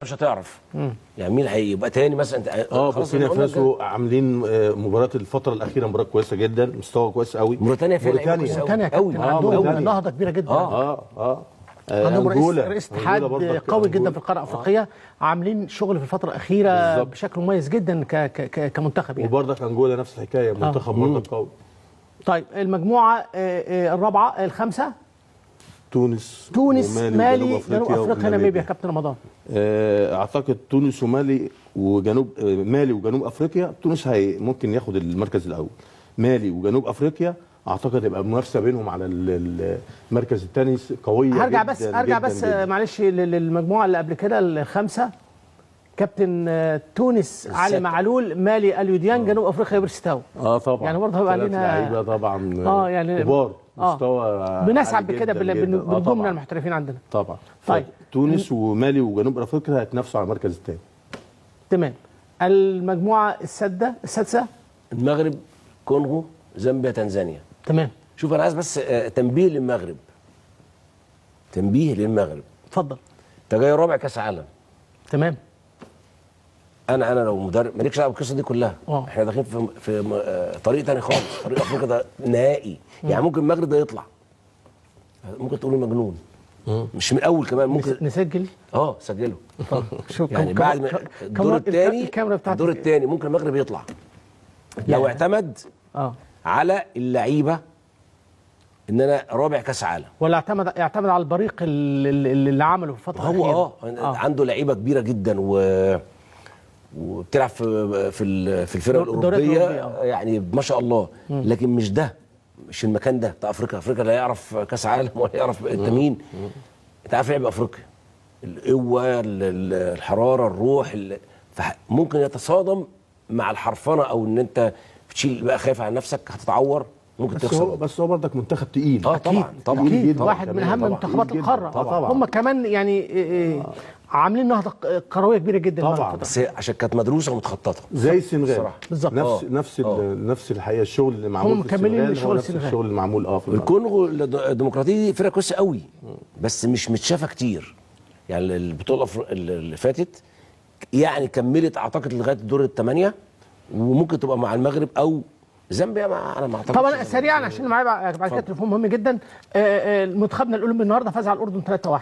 مش هتعرف. يعني مين هيبقى تاني مثلا انت بوركينا فاسو عاملين مباراه الفتره الاخيره مباراه كويسه جدا، مستوى كويس قوي. موريتانيا فيها لعيبه كويسه قوي عندهم نهضه كبيره جدا. عندهم رئيس اتحاد قوي جدا في القاره الافريقيه، عاملين شغل في الفتره الاخيره بالزبط. بشكل مميز جدا كمنتخب يعني. وبرضك انجولا نفس الحكايه، منتخب برضك قوي. طيب المجموعه الرابعه الخامسه تونس مالي جنوب افريقيا ناميبيا. كابتن رمضان اعتقد تونس ومالي مالي وجنوب افريقيا. تونس ممكن ياخد المركز الاول. مالي وجنوب افريقيا اعتقد يبقى المنافسه بينهم على المركز الثاني قويه. هرجع بس معلش للمجموعه اللي قبل كده الخامسه. كابتن تونس علي معلول، مالي اليو ديانج، جنوب افريقيا بيرستاو. طبعا يعني برضه هيبقى علينا لعيبه طبعا يعني كبار مستوى بنسعد بكده بنضم من المحترفين عندنا طبعا. طيب تونس ومالي وجنوب افريقيا هيتنافسوا على المركز الثاني. تمام. المجموعه السادسه المغرب، كونغو، زامبيا، تنزانيا. تمام. شوف انا عايز بس تنبيه للمغرب. اتفضل. انت جاي رابع كاس عالم. تمام. انا لو مدرب مالكش دعوه بالقصه دي كلها. احنا داخلين في طريق ثاني خالص. طريق افريقيا ده نهائي. يعني ممكن المغرب ده يطلع، ممكن تقولوا مجنون. مش من الاول كمان ممكن نسجل. سجله. شوف يعني بعد الدور الثاني ممكن المغرب يطلع لو اعتمد على اللعيبه ان انا رابع كاس عالم، ولا يعتمد على البريق اللي عمله في الفتره الاخيره. هو عنده لعيبه كبيره جدا وبتلعب في الفرق الاوروبيه يعني ما شاء الله. لكن مش المكان ده بتاع افريقيا لا يعرف كاس عالم ولا يعرف انت مين. انت عارف لعب افريقيا، القوه، الحراره، الروح، فممكن يتصادم مع الحرفنه او ان انت بتشيل بقى خايف على نفسك هتتعور، ممكن تخسر. بس هو برضك منتخب تقيل. طبعا اكيد واحد من اهم منتخبات القاره. هم كمان يعني عاملين نهضه كرويه كبيره جدا طبعا. بس عشان كانت مدروسه ومتخططه زي السنغال بالظبط. نفس الحقيقه الشغل اللي معمول هم مكملين الشغل اللي معمول في الكونغو الديمقراطيه دي فرقه كويسه قوي بس مش متشافه كتير. يعني البطوله اللي فاتت يعني كملت اعتقد لغايه الدور الثمانيه، وممكن تبقى مع المغرب او زامبيا انا ما اعتقدش. طبعا سريعا عشان معايا بعد كده تليفون مهم جدا. منتخبنا الاولمبي النهارده فاز على الاردن 3-1.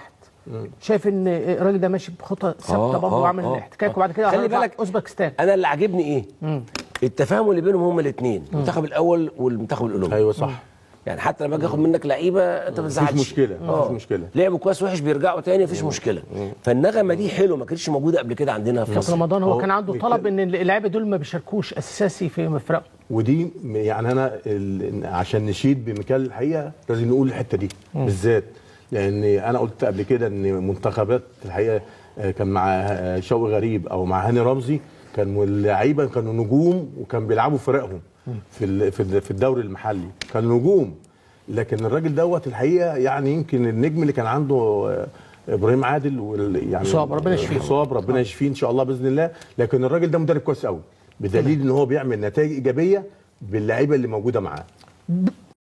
شايف ان الراجل ده ماشي بخطه ثابته برضه وعامل احتكاك، وبعد كده خلي بالك اوزبكستان. انا اللي عاجبني ايه؟ التفاهم اللي بينهم هما الاثنين، المنتخب الاول والمنتخب الاولمبي. ايوه صح. يعني حتى لما اجي اخد منك لعيبه انت ما تزعلش. مفيش مشكله. لعبوا كويس وحش بيرجعوا تاني مفيش مشكله. فالنغمه دي حلوه ما كانتش موجوده قبل كده عندنا في مصر. رمضان هو كان عنده طلب ان اللعيبه دول ما بيشاركوش اساسي في فرقه، ودي يعني انا عشان نشيد بمكان الحقيقه لازم نقول الحته دي بالذات، لان انا قلت قبل كده ان منتخبات الحقيقه كان مع شوقي غريب او مع هاني رمزي كانوا اللعيبه كانوا نجوم وكان بيلعبوا فرقهم في الدوري المحلي كانوا نجوم. لكن الراجل دوت الحقيقه يعني يمكن النجم اللي كان عنده ابراهيم عادل يعني صعب ربنا يشفيه ان شاء الله باذن الله. لكن الراجل ده مدرب كويس قوي بدليل ان هو بيعمل نتائج ايجابيه باللعيبه اللي موجوده معاه.